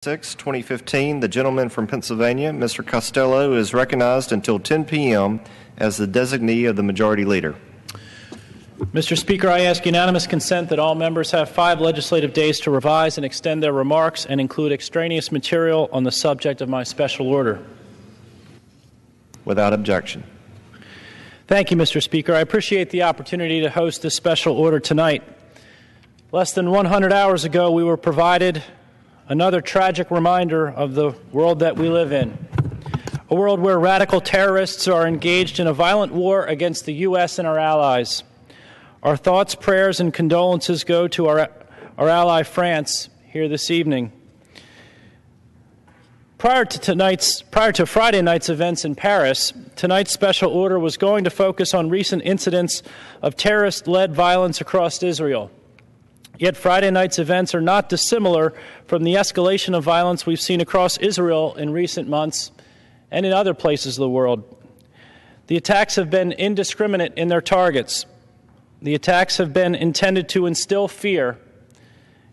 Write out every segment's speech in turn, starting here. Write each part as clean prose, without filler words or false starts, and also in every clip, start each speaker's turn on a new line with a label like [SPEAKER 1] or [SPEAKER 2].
[SPEAKER 1] 6, 2015, the gentleman from Pennsylvania, Mr. Costello, is recognized until 10 p.m. as the designee of the Majority Leader.
[SPEAKER 2] Mr. Speaker, I ask unanimous consent that all members have 5 legislative days to revise and extend their remarks and include extraneous material on the subject of my special order.
[SPEAKER 1] Without objection.
[SPEAKER 2] Thank you, Mr. Speaker. I appreciate the opportunity to host this special order tonight. Less than 100 hours ago, we were provided another tragic reminder of the world that we live in, a world where radical terrorists are engaged in a violent war against the U.S. and our allies. Our thoughts, prayers, and condolences go to our ally France here this evening. Prior to Friday night's events in Paris, tonight's special order was going to focus on recent incidents of terrorist-led violence across Israel. Yet Friday night's events are not dissimilar from the escalation of violence we've seen across Israel in recent months and in other places of the world. The attacks have been indiscriminate in their targets. The attacks have been intended to instill fear,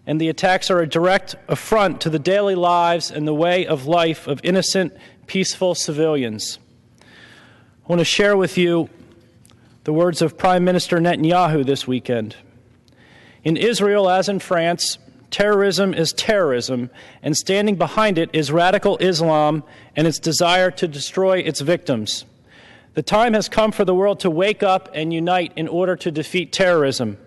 [SPEAKER 2] and the attacks are a direct affront to the daily lives and the way of life of innocent, peaceful civilians. I want to share with you the words of Prime Minister Netanyahu this weekend. In Israel, as in France, terrorism is terrorism, and standing behind it is radical Islam and its desire to destroy its victims. The time has come for the world to wake up and unite in order to defeat terrorism.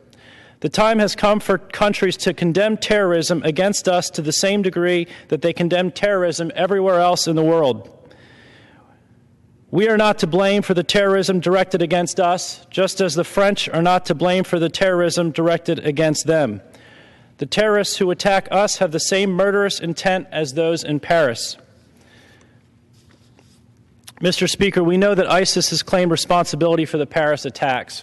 [SPEAKER 2] The time has come for countries to condemn terrorism against us to the same degree that they condemn terrorism everywhere else in the world. We are not to blame for the terrorism directed against us, just as the French are not to blame for the terrorism directed against them. The terrorists who attack us have the same murderous intent as those in Paris. Mr. Speaker, we know that ISIS has claimed responsibility for the Paris attacks.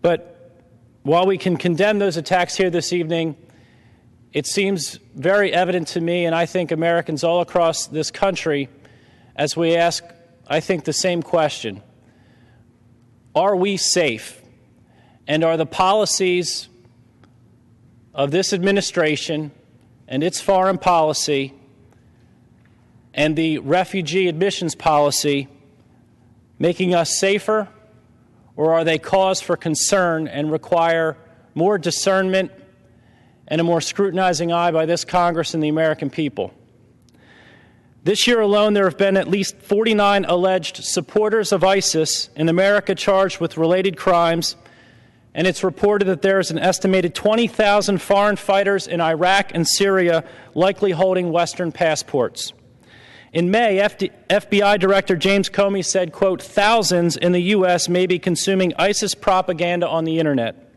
[SPEAKER 2] But while we can condemn those attacks here this evening, it seems very evident to me, and I think Americans all across this country, as we ask, I think, the same question. Are we safe? And are the policies of this administration and its foreign policy and the refugee admissions policy making us safer, or are they cause for concern and require more discernment and a more scrutinizing eye by this Congress and the American people? This year alone, there have been at least 49 alleged supporters of ISIS in America charged with related crimes, and it's reported that there is an estimated 20,000 foreign fighters in Iraq and Syria likely holding Western passports. In May, FBI Director James Comey said, quote, "Thousands in the U.S. may be consuming ISIS propaganda on the Internet."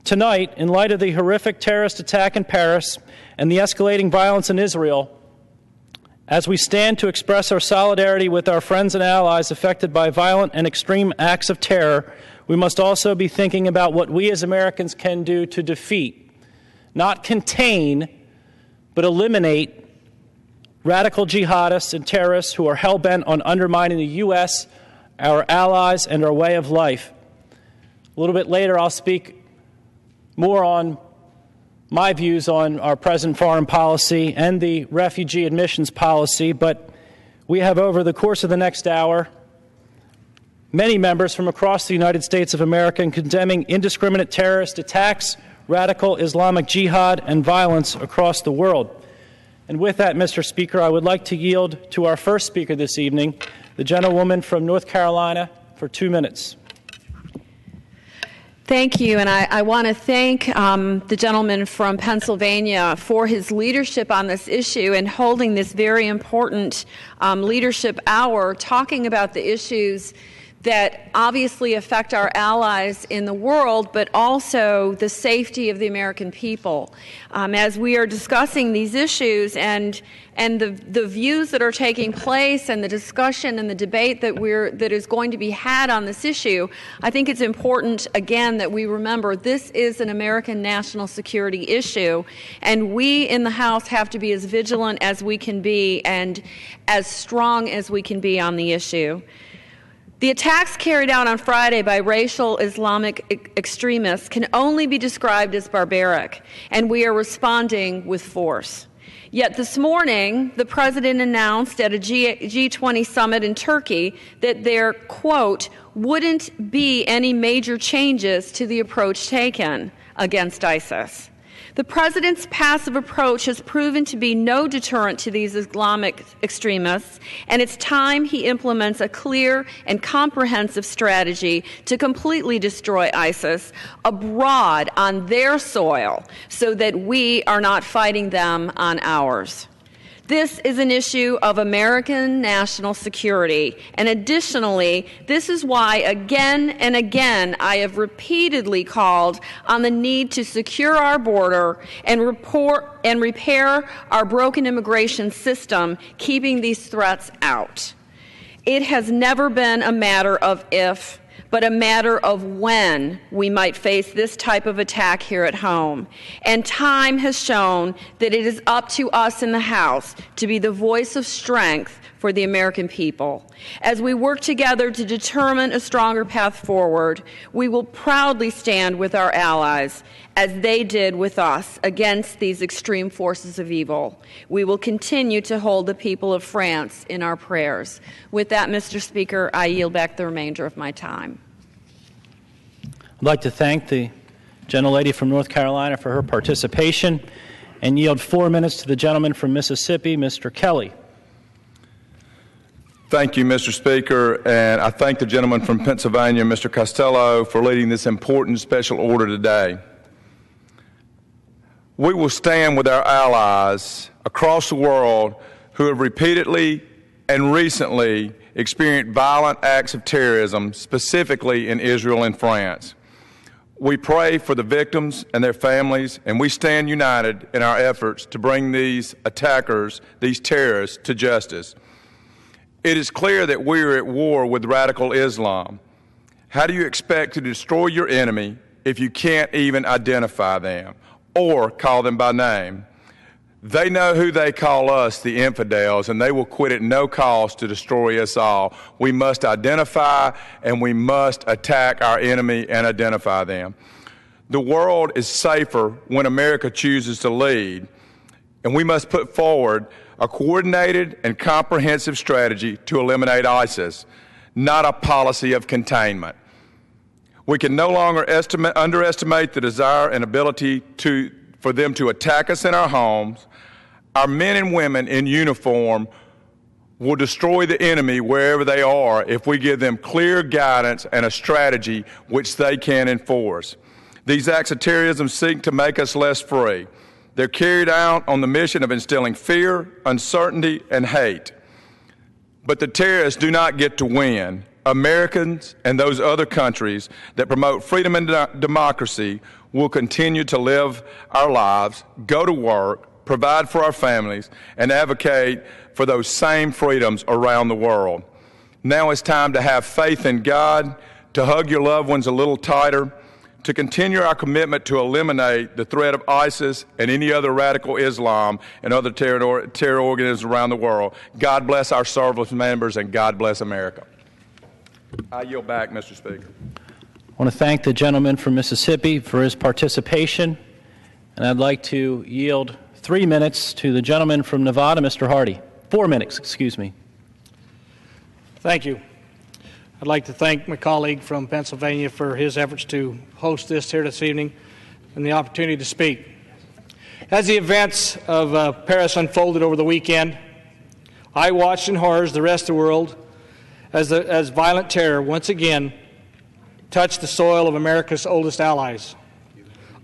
[SPEAKER 2] Tonight, in light of the horrific terrorist attack in Paris and the escalating violence in Israel, as we stand to express our solidarity with our friends and allies affected by violent and extreme acts of terror, we must also be thinking about what we as Americans can do to defeat, not contain, but eliminate radical jihadists and terrorists who are hell-bent on undermining the U.S., our allies, and our way of life. A little bit later, I'll speak more on my views on our present foreign policy and the refugee admissions policy, but we have over the course of the next hour many members from across the United States of America condemning indiscriminate terrorist attacks, radical Islamic jihad, and violence across the world. And with that, Mr. Speaker, I would like to yield to our first speaker this evening, the gentlewoman from North Carolina, for 2 minutes.
[SPEAKER 3] Thank you, and I want to thank the gentleman from Pennsylvania for his leadership on this issue and holding this very important leadership hour, talking about the issues that obviously affect our allies in the world, but also the safety of the American people. As we are discussing these issues and the views that are taking place and the discussion and the debate that is going to be had on this issue, I think it's important, again, that we remember this is an American national security issue, and we in the House have to be as vigilant as we can be and as strong as we can be on the issue. The attacks carried out on Friday by racial Islamic extremists can only be described as barbaric, and we are responding with force. Yet this morning, the President announced at a G20 summit in Turkey that there, quote, wouldn't be any major changes to the approach taken against ISIS. The President's passive approach has proven to be no deterrent to these Islamic extremists, and it's time he implements a clear and comprehensive strategy to completely destroy ISIS abroad on their soil so that we are not fighting them on ours. This is an issue of American national security, and additionally, this is why again and again I have repeatedly called on the need to secure our border and repair our broken immigration system, keeping these threats out. It has never been a matter of if, but a matter of when we might face this type of attack here at home. And time has shown that it is up to us in the House to be the voice of strength for the American people. As we work together to determine a stronger path forward, we will proudly stand with our allies, as they did with us, against these extreme forces of evil. We will continue to hold the people of France in our prayers. With that, Mr. Speaker, I yield back the remainder of my time.
[SPEAKER 2] I'd like to thank the gentlelady from North Carolina for her participation and yield 4 minutes to the gentleman from Mississippi, Mr. Kelly.
[SPEAKER 4] Thank you, Mr. Speaker, and I thank the gentleman from Pennsylvania, Mr. Costello, for leading this important special order today. We will stand with our allies across the world who have repeatedly and recently experienced violent acts of terrorism, specifically in Israel and France. We pray for the victims and their families, and we stand united in our efforts to bring these attackers, these terrorists, to justice. It is clear that we are at war with radical Islam. How do you expect to destroy your enemy if you can't even identify them or call them by name? They know who they call us, the infidels, and they will quit at no cost to destroy us all. We must identify and we must attack our enemy and identify them. The world is safer when America chooses to lead, and we must put forward a coordinated and comprehensive strategy to eliminate ISIS, not a policy of containment. We can no longer underestimate the desire and ability for them to attack us in our homes. Our men and women in uniform will destroy the enemy wherever they are if we give them clear guidance and a strategy which they can enforce. These acts of terrorism seek to make us less free. They're carried out on the mission of instilling fear, uncertainty, and hate. But the terrorists do not get to win. Americans and those other countries that promote freedom and democracy will continue to live our lives, go to work, provide for our families, and advocate for those same freedoms around the world. Now it's time to have faith in God, to hug your loved ones a little tighter, to continue our commitment to eliminate the threat of ISIS and any other radical Islam and other terror organisms around the world. God bless our service members, and God bless America. I yield back, Mr. Speaker.
[SPEAKER 2] I want to thank the gentleman from Mississippi for his participation, and I'd like to yield 3 minutes to the gentleman from Nevada, Mr. Hardy. 4 minutes, excuse me.
[SPEAKER 5] Thank you. I'd like to thank my colleague from Pennsylvania for his efforts to host this here this evening and the opportunity to speak. As the events of Paris unfolded over the weekend, I watched in horror as the rest of the world as violent terror once again touched the soil of America's oldest allies.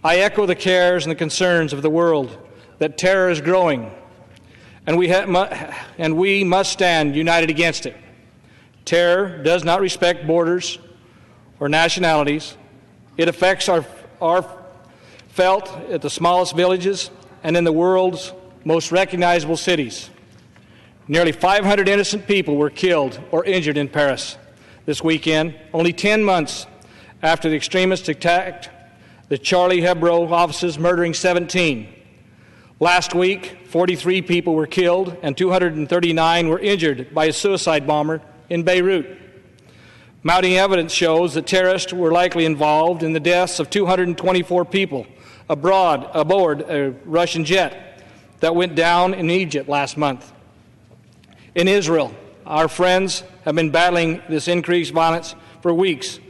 [SPEAKER 5] I echo the cares and the concerns of the world that terror is growing, and we must stand united against it. Terror does not respect borders or nationalities. It affects our felt at the smallest villages and in the world's most recognizable cities. Nearly 500 innocent people were killed or injured in Paris this weekend, only 10 months after the extremists attacked the Charlie Hebdo offices, murdering 17. Last week, 43 people were killed and 239 were injured by a suicide bomber in Beirut. Mounting evidence shows that terrorists were likely involved in the deaths of 224 people aboard a Russian jet that went down in Egypt last month. In Israel, our friends have been battling this increased violence for weeks,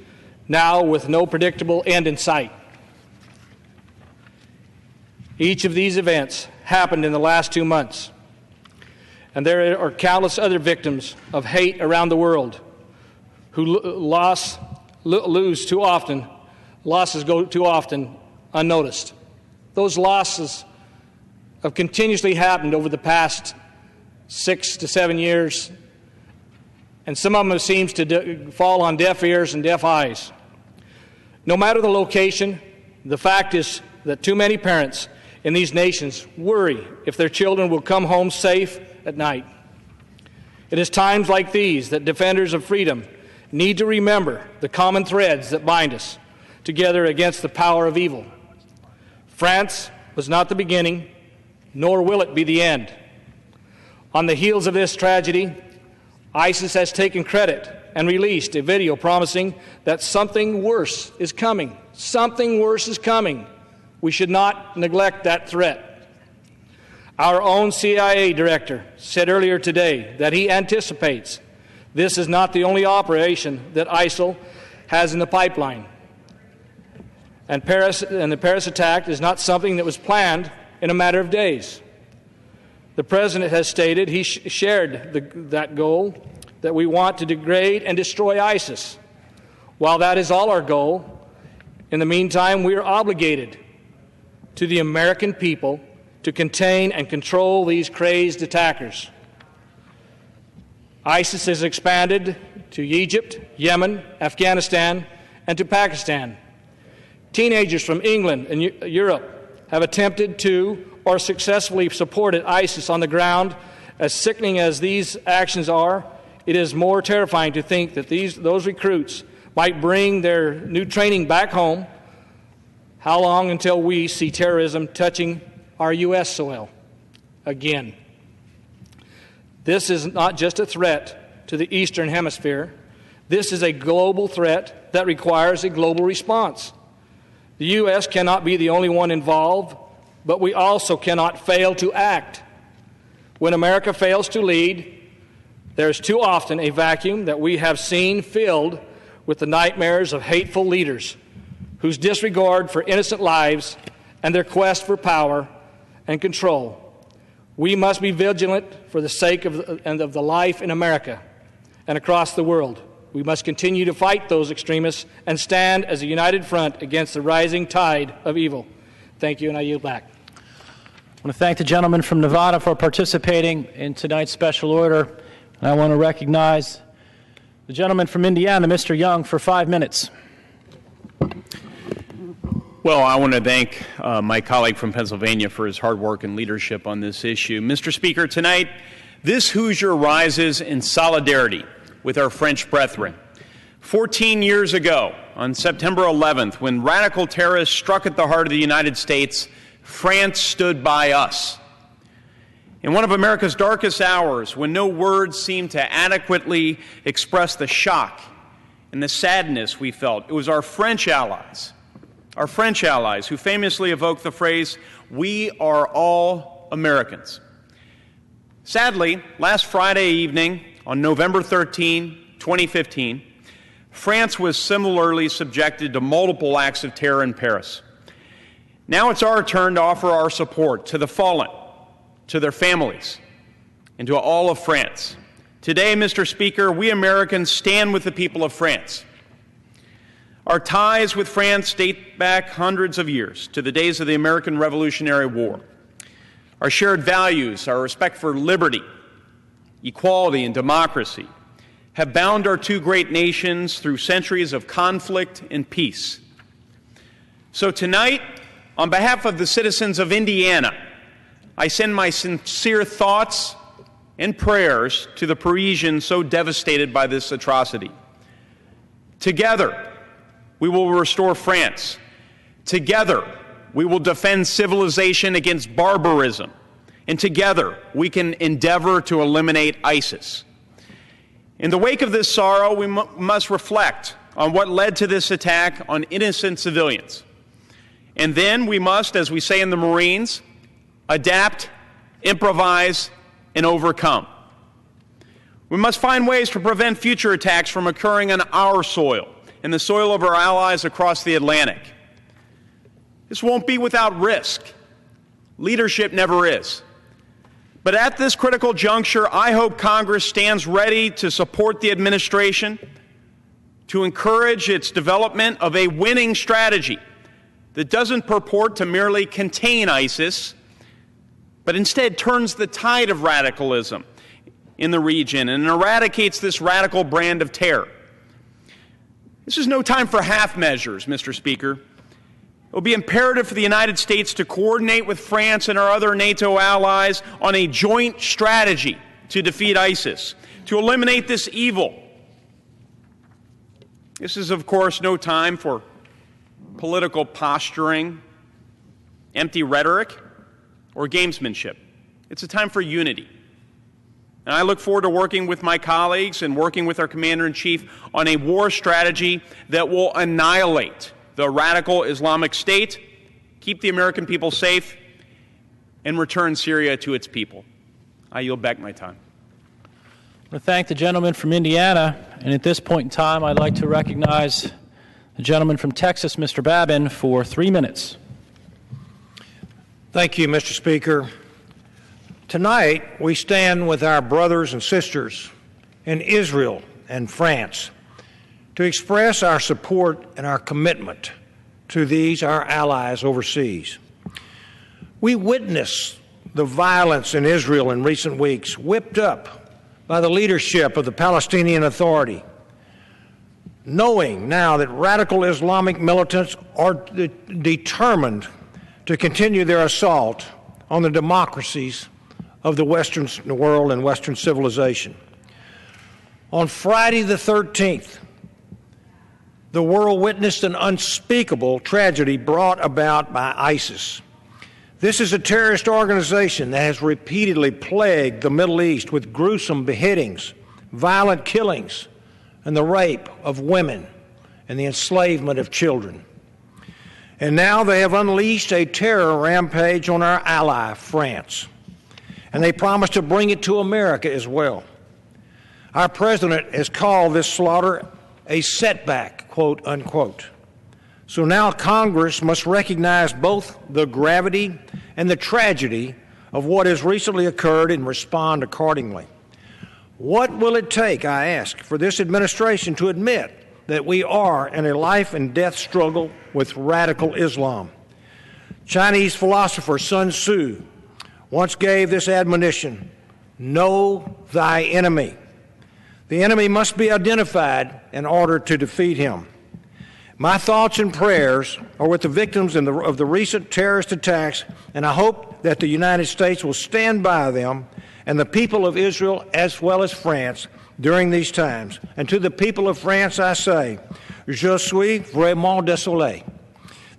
[SPEAKER 5] now with no predictable end in sight. Each of these events happened in the last 2 months, and there are countless other victims of hate around the world who losses go too often unnoticed. Those losses have continuously happened over the past 6 to 7 years, and some of them seems to fall on deaf ears and deaf eyes. No matter the location, the fact is that too many parents in these nations worry if their children will come home safe at night. It is times like these that defenders of freedom need to remember the common threads that bind us together against the power of evil. France was not the beginning, nor will it be the end. On the heels of this tragedy, ISIS has taken credit and released a video promising that something worse is coming. Something worse is coming. We should not neglect that threat. Our own CIA director said earlier today that he anticipates this is not the only operation that ISIL has in the pipeline. And the Paris attack is not something that was planned in a matter of days. The President has stated he shared that goal, that we want to degrade and destroy ISIS. While that is all our goal, in the meantime, we are obligated to the American people to contain and control these crazed attackers. ISIS has expanded to Egypt, Yemen, Afghanistan, and to Pakistan. Teenagers from England and Europe have attempted to or successfully supported ISIS on the ground. As sickening as these actions are, it is more terrifying to think that those recruits might bring their new training back home. How long until we see terrorism touching our U.S. soil again? This is not just a threat to the Eastern Hemisphere. This is a global threat that requires a global response. The U.S. cannot be the only one involved, but we also cannot fail to act. When America fails to lead, there is too often a vacuum that we have seen filled with the nightmares of hateful leaders whose disregard for innocent lives and their quest for power and control. We must be vigilant for the sake of the life in America and across the world. We must continue to fight those extremists and stand as a united front against the rising tide of evil. Thank you, and I yield back.
[SPEAKER 2] I want to thank the gentleman from Nevada for participating in tonight's special order. And I want to recognize the gentleman from Indiana, Mr. Young, for 5 minutes.
[SPEAKER 6] Well, I want to thank my colleague from Pennsylvania for his hard work and leadership on this issue. Mr. Speaker, tonight, this Hoosier rises in solidarity with our French brethren. 14 years ago, on September 11th, when radical terrorists struck at the heart of the United States, France stood by us. In one of America's darkest hours, when no words seemed to adequately express the shock and the sadness we felt, it was our French allies who famously evoked the phrase, "We are all Americans." Sadly, last Friday evening, on November 13, 2015, France was similarly subjected to multiple acts of terror in Paris. Now it's our turn to offer our support to the fallen, to their families, and to all of France. Today, Mr. Speaker, we Americans stand with the people of France. Our ties with France date back hundreds of years to the days of the American Revolutionary War. Our shared values, our respect for liberty, equality, and democracy have bound our two great nations through centuries of conflict and peace. So tonight, on behalf of the citizens of Indiana, I send my sincere thoughts and prayers to the Parisians so devastated by this atrocity. Together, we will restore France. Together, we will defend civilization against barbarism. And together, we can endeavor to eliminate ISIS. In the wake of this sorrow, we must reflect on what led to this attack on innocent civilians. And then we must, as we say in the Marines, adapt improvise, and overcome. We must find ways to prevent future attacks from occurring on our soil and the soil of our allies across the Atlantic. This won't be without risk. Leadership never is. But at this critical juncture, I hope Congress stands ready to support the administration, to encourage its development of a winning strategy that doesn't purport to merely contain ISIS, but instead turns the tide of radicalism in the region and eradicates this radical brand of terror. This is no time for half measures, Mr. Speaker. It will be imperative for the United States to coordinate with France and our other NATO allies on a joint strategy to defeat ISIS, to eliminate this evil. This is, of course, no time for political posturing, empty rhetoric, or gamesmanship. It's a time for unity. And I look forward to working with my colleagues and working with our Commander-in-Chief on a war strategy that will annihilate the radical Islamic State, keep the American people safe, and return Syria to its people. I yield back my time.
[SPEAKER 2] I want to thank the gentleman from Indiana, and at this point in time, I'd like to recognize the gentleman from Texas, Mr. Babin, for 3 minutes.
[SPEAKER 7] Thank you, Mr. Speaker. Tonight, we stand with our brothers and sisters in Israel and France to express our support and our commitment to these, our allies overseas. We witnessed the violence in Israel in recent weeks, whipped up by the leadership of the Palestinian Authority, knowing now that radical Islamic militants are determined to continue their assault on the democracies of the Western world and Western civilization. On Friday the 13th, the world witnessed an unspeakable tragedy brought about by ISIS. This is a terrorist organization that has repeatedly plagued the Middle East with gruesome beheadings, violent killings, and the rape of women and the enslavement of children. And now they have unleashed a terror rampage on our ally, France. And they promise to bring it to America as well. Our president has called this slaughter a setback, quote unquote. So now Congress must recognize both the gravity and the tragedy of what has recently occurred and respond accordingly. What will it take, I ask, for this administration to admit that we are in a life and death struggle with radical Islam? Chinese philosopher Sun Tzu once gave this admonition: know thy enemy. The enemy must be identified in order to defeat him. My thoughts and prayers are with the victims of the recent terrorist attacks, and I hope that the United States will stand by them and the people of Israel as well as France during these times. And to the people of France I say, je suis vraiment désolé.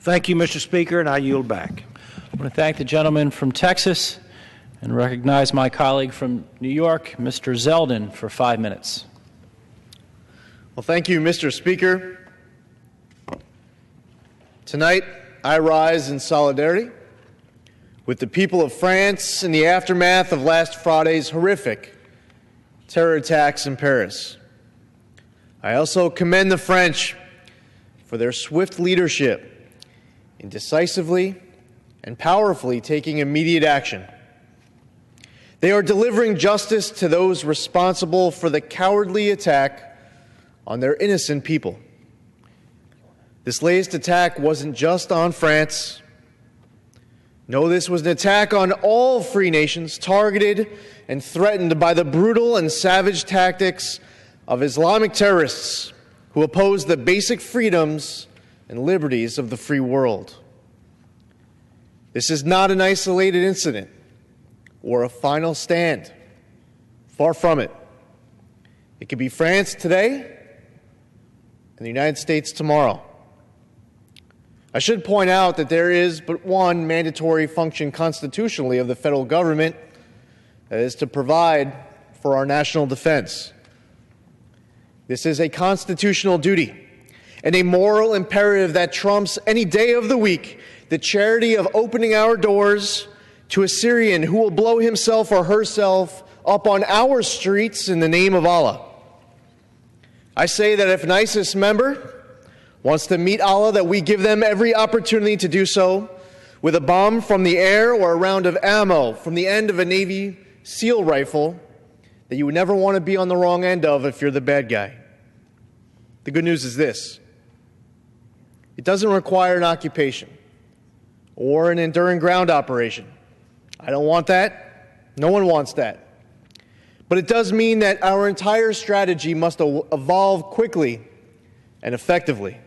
[SPEAKER 7] Thank you, Mr. Speaker, and I yield back.
[SPEAKER 2] I want to thank the gentleman from Texas and recognize my colleague from New York, Mr. Zeldin, for 5 minutes.
[SPEAKER 8] Well, thank you, Mr. Speaker. Tonight, I rise in solidarity with the people of France in the aftermath of last Friday's horrific terror attacks in Paris. I also commend the French for their swift leadership in decisively and powerfully taking immediate action. They are delivering justice to those responsible for the cowardly attack on their innocent people. This latest attack wasn't just on France. No, this was an attack on all free nations, targeted and threatened by the brutal and savage tactics of Islamic terrorists who oppose the basic freedoms and liberties of the free world. This is not an isolated incident or a final stand. Far from it. It could be France today and the United States tomorrow. I should point out that there is but one mandatory function constitutionally of the federal government, that is to provide for our national defense. This is a constitutional duty and a moral imperative that trumps any day of the week the charity of opening our doors to a Syrian who will blow himself or herself up on our streets in the name of Allah. I say that if an ISIS member wants to meet Allah, that we give them every opportunity to do so with a bomb from the air or a round of ammo from the end of a Navy SEAL rifle that you would never want to be on the wrong end of if you're the bad guy. The good news is this: it doesn't require an occupation or an enduring ground operation. I don't want that. No one wants that. But it does mean that our entire strategy must evolve quickly and effectively.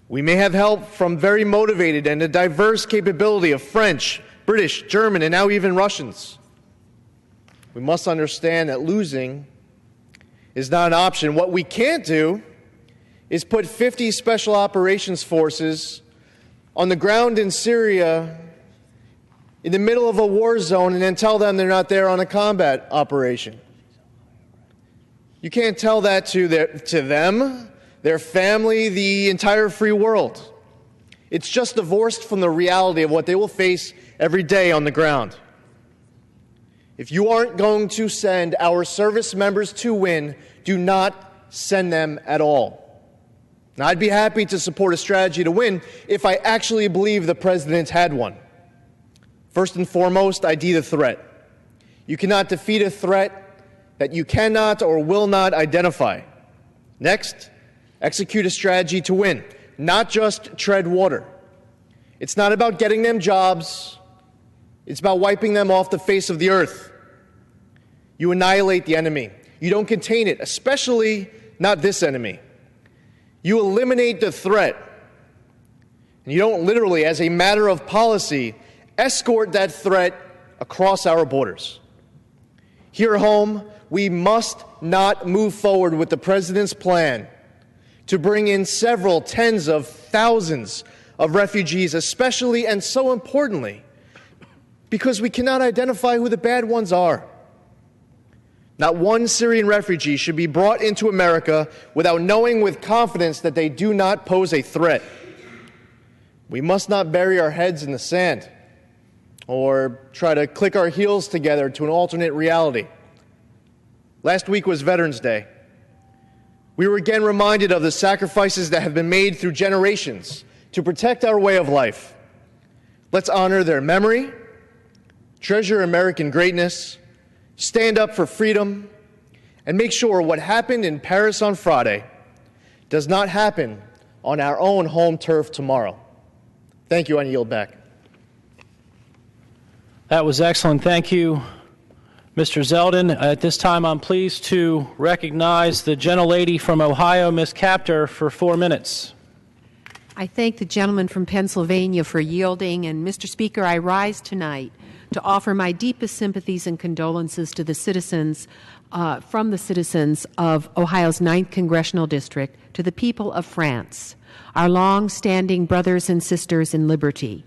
[SPEAKER 8] We may have help from very motivated and a diverse capability of French, British, German, and now even Russians. We must understand that losing is not an option. What we can't do is put 50 special operations forces on the ground in Syria in the middle of a war zone and then tell them they're not there on a combat operation. You can't tell that to them, their family, the entire free world. It's just divorced from the reality of what they will face every day on the ground. If you aren't going to send our service members to win, do not send them at all. Now, I'd be happy to support a strategy to win if I actually believe the president had one. First and foremost, ID the threat. You cannot defeat a threat that you cannot or will not identify. Next, execute a strategy to win, not just tread water. It's not about getting them jobs. It's about wiping them off the face of the earth. You annihilate the enemy. You don't contain it, especially not this enemy. You eliminate the threat. And you don't literally, as a matter of policy, escort that threat across our borders. Here at home, we must not move forward with the president's plan to bring in several tens of thousands of refugees, especially and so importantly, because we cannot identify who the bad ones are. Not one Syrian refugee should be brought into America without knowing with confidence that they do not pose a threat. We must not bury our heads in the sand or try to click our heels together to an alternate reality. Last week was Veterans Day. We were again reminded of the sacrifices that have been made through generations to protect our way of life. Let's honor their memory, treasure American greatness, stand up for freedom, and make sure what happened in Paris on Friday does not happen on our own home turf tomorrow. Thank you, and I yield back.
[SPEAKER 2] That was excellent. Thank you, Mr. Zeldin. At this time, I'm pleased to recognize the gentlelady from Ohio, Ms. Capter, for 4 minutes.
[SPEAKER 9] I thank the gentleman from Pennsylvania for yielding, and Mr. Speaker, I rise tonight to offer my deepest sympathies and condolences to the citizens, from the citizens of Ohio's 9th Congressional District, to the people of France, our long-standing brothers and sisters in liberty,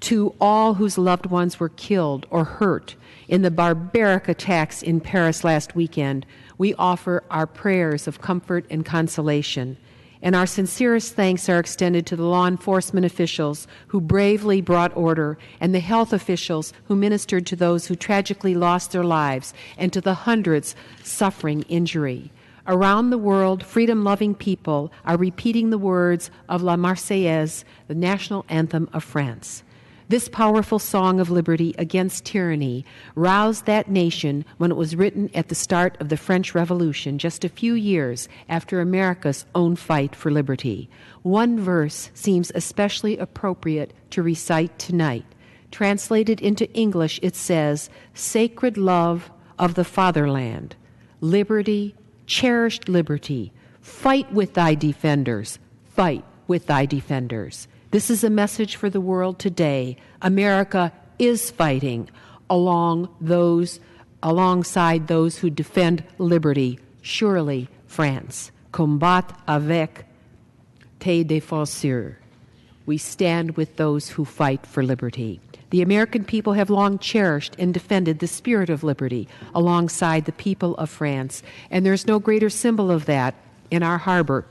[SPEAKER 9] to all whose loved ones were killed or hurt in the barbaric attacks in Paris last weekend. We offer our prayers of comfort and consolation, and our sincerest thanks are extended to the law enforcement officials who bravely brought order, and the health officials who ministered to those who tragically lost their lives, and to the hundreds suffering injury. Around the world, freedom-loving people are repeating the words of La Marseillaise, the national anthem of France. This powerful song of liberty against tyranny roused that nation when it was written at the start of the French Revolution, just a few years after America's own fight for liberty. One verse seems especially appropriate to recite tonight. Translated into English, it says, "Sacred love of the fatherland, liberty, cherished liberty, fight with thy defenders, fight with thy defenders." This is a message for the world today. America is fighting alongside those who defend liberty. Surely, France, combat avec tes défenseurs. We stand with those who fight for liberty. The American people have long cherished and defended the spirit of liberty alongside the people of France, and there's no greater symbol of that in our harbor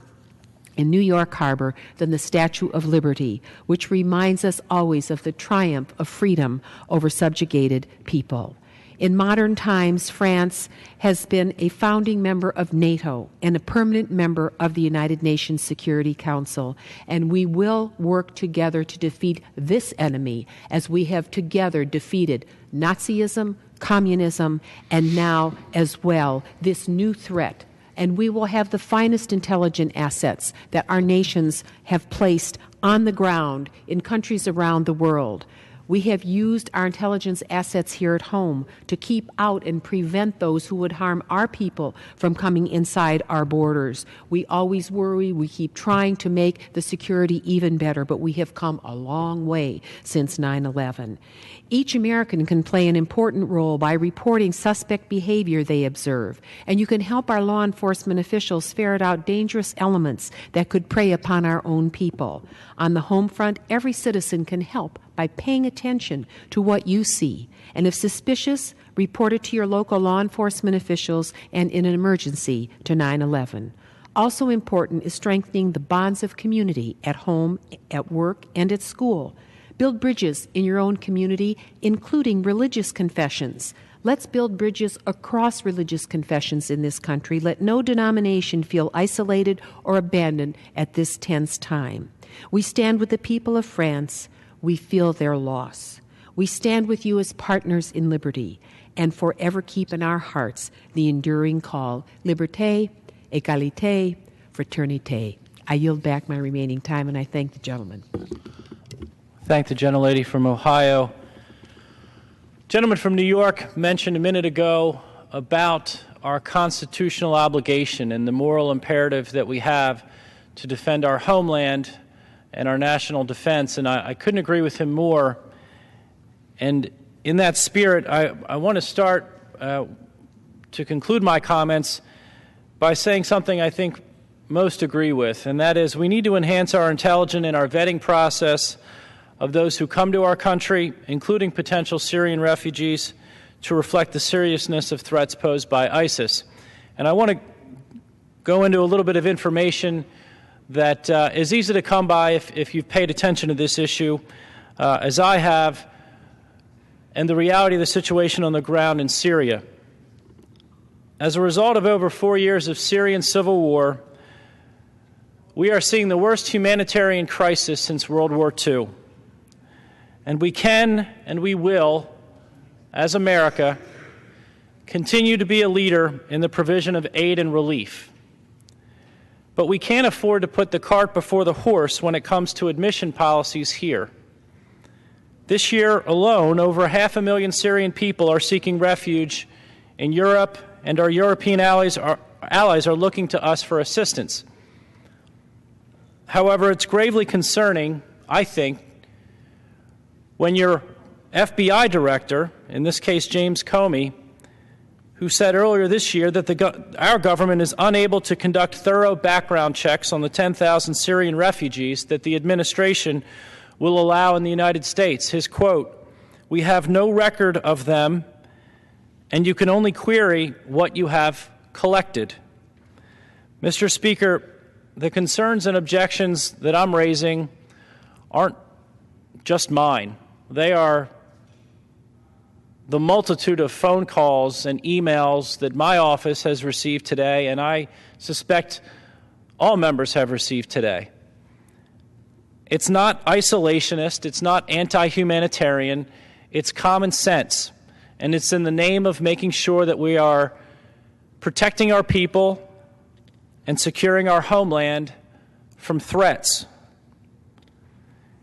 [SPEAKER 9] in New York Harbor than the Statue of Liberty, which reminds us always of the triumph of freedom over subjugated people. In modern times, France has been a founding member of NATO and a permanent member of the United Nations Security Council, and we will work together to defeat this enemy as we have together defeated Nazism, communism, and now as well this new threat. And we will have the finest intelligence assets that our nations have placed on the ground in countries around the world. We have used our intelligence assets here at home to keep out and prevent those who would harm our people from coming inside our borders. We always worry. We keep trying to make the security even better, but we have come a long way since 9/11. Each American can play an important role by reporting suspect behavior they observe, and you can help our law enforcement officials ferret out dangerous elements that could prey upon our own people. On the home front, every citizen can help by paying attention to what you see, and if suspicious, report it to your local law enforcement officials and in an emergency to 911. Also important is strengthening the bonds of community at home, at work, and at school. Build bridges in your own community, including religious confessions. Let's build bridges across religious confessions in this country. Let no denomination feel isolated or abandoned at this tense time. We stand with the people of France. We feel their loss. We stand with you as partners in liberty and forever keep in our hearts the enduring call, liberté, égalité, fraternité. I yield back my remaining time, and I thank the gentleman.
[SPEAKER 2] Thank the gentlelady from Ohio. Gentleman from New York mentioned a minute ago about our constitutional obligation and the moral imperative that we have to defend our homeland and our national defense, and I couldn't agree with him more. And in that spirit, I want to start to conclude my comments by saying something I think most agree with, and that is we need to enhance our intelligence and our vetting process of those who come to our country, including potential Syrian refugees, to reflect the seriousness of threats posed by ISIS. And I want to go into a little bit of information that is easy to come by if you've paid attention to this issue, as I have, and the reality of the situation on the ground in Syria. As a result of over 4 years of Syrian civil war, we are seeing the worst humanitarian crisis since World War II. And we can and we will, as America, continue to be a leader in the provision of aid and relief. But we can't afford to put the cart before the horse when it comes to admission policies here. This year alone, over 500,000 Syrian people are seeking refuge in Europe, and our European allies are looking to us for assistance. However, it's gravely concerning, I think, when your FBI director, in this case James Comey, who said earlier this year that our government is unable to conduct thorough background checks on the 10,000 Syrian refugees that the administration will allow in the United States. His quote, "We have no record of them, and you can only query what you have collected." Mr. Speaker, the concerns and objections that I'm raising aren't just mine. They are the multitude of phone calls and emails that my office has received today, and I suspect all members have received today. It's not isolationist, it's not anti-humanitarian, it's common sense, and it's in the name of making sure that we are protecting our people and securing our homeland from threats.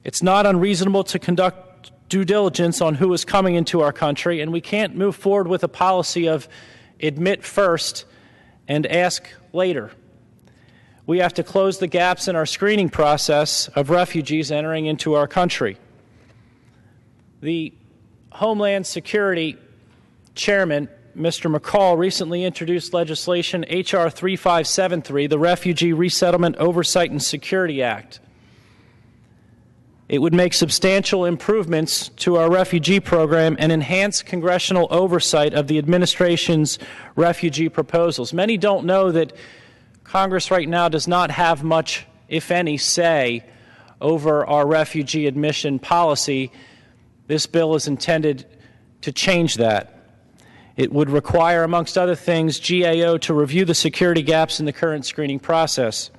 [SPEAKER 2] It's not unreasonable to conduct due diligence on who is coming into our country, and we can't move forward with a policy of admit first and ask later. We have to close the gaps in our screening process of refugees entering into our country. The Homeland Security Chairman, Mr. McCall, recently introduced legislation H.R. 3573, the Refugee Resettlement Oversight and Security Act. It would make substantial improvements to our refugee program and enhance congressional oversight of the administration's refugee proposals. Many don't know that Congress right now does not have much if any, say over our refugee admission policy. This bill is intended to change that. It would require, amongst other things, GAO to review the security gaps in the current screening process.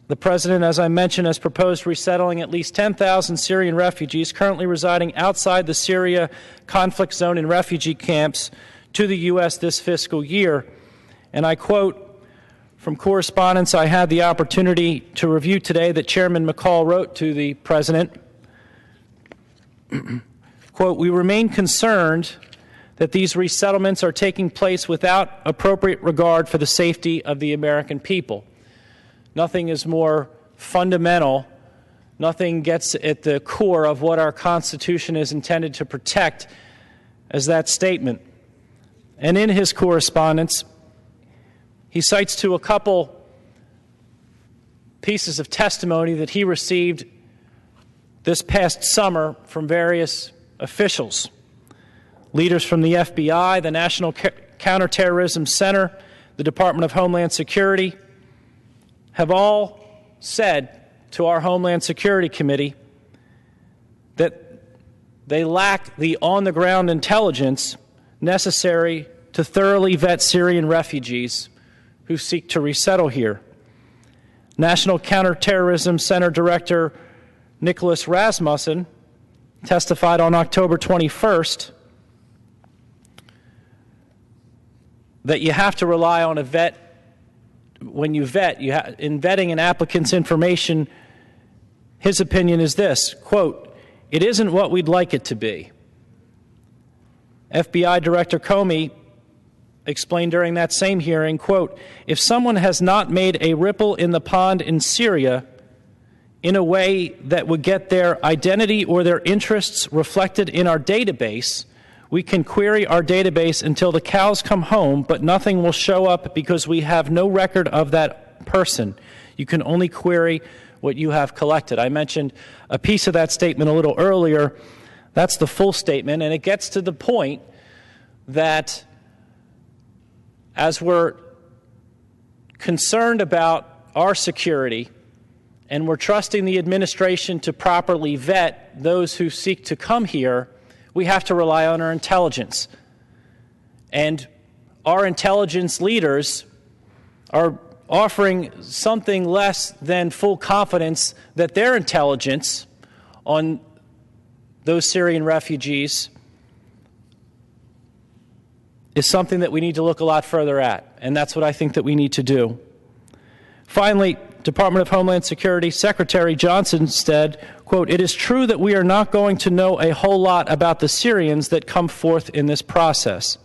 [SPEAKER 2] The President, as I mentioned, has proposed resettling at least 10,000 Syrian refugees currently residing outside the Syria conflict zone in refugee camps to the U.S. this fiscal year. And I quote from correspondence I had the opportunity to review today that Chairman McCall wrote to the President. Quote, "We remain concerned that these resettlements are taking place without appropriate regard for the safety of the American people." Nothing is more fundamental, nothing gets at the core of what our Constitution is intended to protect as that statement. And in his correspondence, he cites to a couple pieces of testimony that he received this past summer from various officials. Leaders from the FBI, the National Counterterrorism Center, the Department of Homeland Security, have all said to our Homeland Security Committee that they lack the on-the-ground intelligence necessary to thoroughly vet Syrian refugees who seek to resettle here. National Counterterrorism Center Director Nicholas Rasmussen testified on October 21st that you have to rely on a vet. When you vet, in vetting an applicant's information, his opinion is this, quote, "It isn't what we'd like it to be." FBI Director Comey explained during that same hearing, quote, "If someone has not made a ripple in the pond in Syria in a way that would get their identity or their interests reflected in our database, we can query our database until the cows come home, but nothing will show up because we have no record of that person. You can only query what you have collected." I mentioned a piece of that statement a little earlier. That's the full statement, and it gets to the point that as we're concerned about our security and we're trusting the administration to properly vet those who seek to come here, we have to rely on our intelligence. And our intelligence leaders are offering something less than full confidence that their intelligence on those Syrian refugees is something that we need to look a lot further at. And that's what I think that we need to do. Finally, Department of Homeland Security Secretary Johnson said, quote, "It is true that we are not going to know a whole lot about the Syrians that come forth in this process."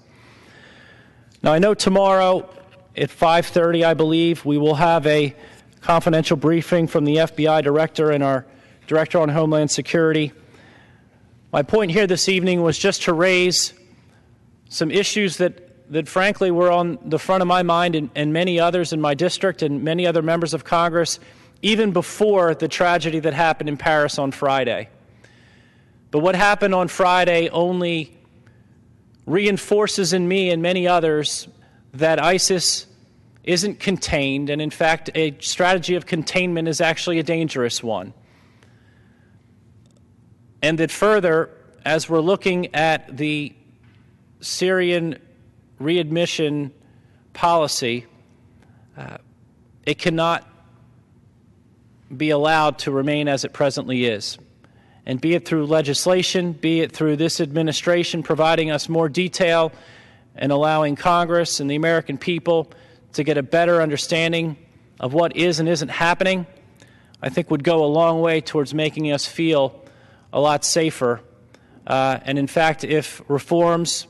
[SPEAKER 2] Now, I know tomorrow at 5:30, I believe, we will have a confidential briefing from the FBI director and our director on Homeland Security. My point here this evening was just to raise some issues that frankly were on the front of my mind and many others in my district and many other members of Congress, even before the tragedy that happened in Paris on Friday. But what happened on Friday only reinforces in me and many others that ISIS isn't contained, and in fact, a strategy of containment is actually a dangerous one. And that further, as we're looking at the Syrian readmission policy, it cannot be allowed to remain as it presently is. And be it through legislation, be it through this administration providing us more detail and allowing Congress and the American people to get a better understanding of what is and isn't happening, I think would go a long way towards making us feel a lot safer. And in fact, if reforms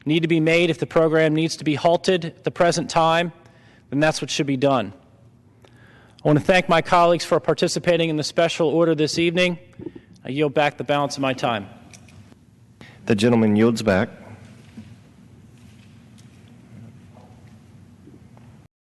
[SPEAKER 2] need to be made, if the program needs to be halted at the present time, then that's what should be done. I want to thank my colleagues for participating in the special order this evening. I yield back the balance of my time.
[SPEAKER 1] The gentleman yields back.